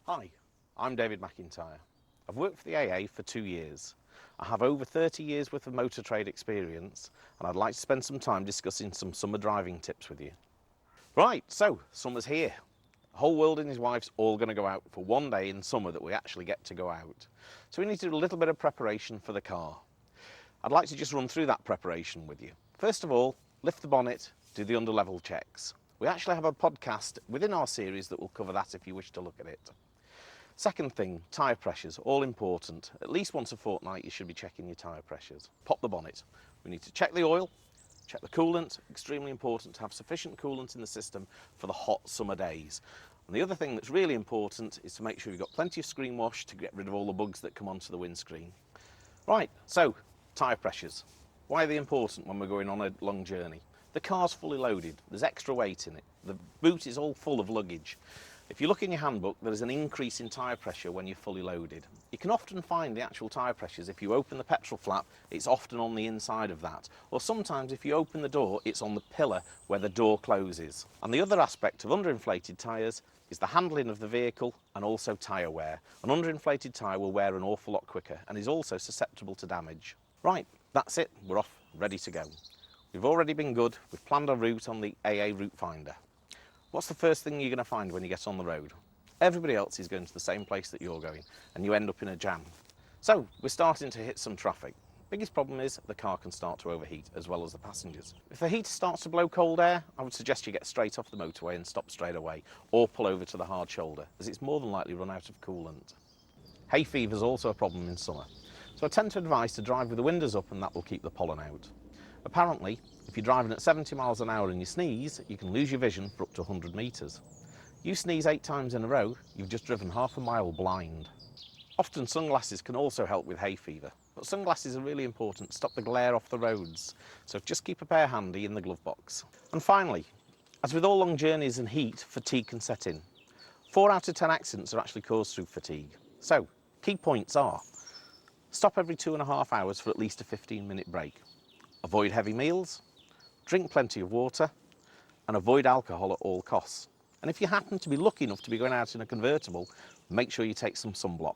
Hi, I'm David Macintyre. I've worked for the AA for 2 years. I have over 30 years worth of motor trade experience, and I'd like to spend some time discussing some summer driving tips with you. Right, so summer's here. The whole world and his wife's all going to go out for one day in summer that we actually get to go out. So we need to do a little bit of preparation for the car. I'd like to just run through that preparation with you. First of all, lift the bonnet, do the underlevel checks. We actually have a podcast within our series that will cover that if you wish to look at it. Second thing, tyre pressures, all important. At least once a fortnight you should be checking your tyre pressures. Pop the bonnet. We need to check the oil, check the coolant. Extremely important to have sufficient coolant in the system for the hot summer days. And the other thing that's really important is to make sure you've got plenty of screen wash to get rid of all the bugs that come onto the windscreen. Right, so tyre pressures. Why are they important when we're going on a long journey? The car's fully loaded, there's extra weight in it. The boot is all full of luggage. If you look in your handbook, there's an increase in tyre pressure when you're fully loaded. You can often find the actual tyre pressures. If you open the petrol flap, it's often on the inside of that. Or sometimes if you open the door, it's on the pillar where the door closes. And the other aspect of underinflated tyres is the handling of the vehicle and also tyre wear. An underinflated tyre will wear an awful lot quicker and is also susceptible to damage. Right, that's it, we're off, ready to go. We've already been good, we've planned our route on the AA route finder. What's the first thing you're going to find when you get on the road? Everybody else is going to the same place that you're going, and you end up in a jam. So we're starting to hit some traffic. Biggest problem is the car can start to overheat, as well as the passengers. If the heater starts to blow cold air, I would suggest you get straight off the motorway and stop straight away, or pull over to the hard shoulder, as it's more than likely run out of coolant. Hay fever is also a problem in summer, so I tend to advise to drive with the windows up, and that will keep the pollen out. Apparently, if you're driving at 70 miles an hour and you sneeze, you can lose your vision for up to 100 metres. You sneeze 8 times in a row, you've just driven half a mile blind. Often sunglasses can also help with hay fever, but sunglasses are really important to stop the glare off the roads, so just keep a pair handy in the glove box. And finally, as with all long journeys and heat, fatigue can set in. 4 out of 10 accidents are actually caused through fatigue. So, key points are: stop every 2.5 hours for at least a 15-minute break. Avoid heavy meals, drink plenty of water, and avoid alcohol at all costs. And if you happen to be lucky enough to be going out in a convertible, make sure you take some sunblock.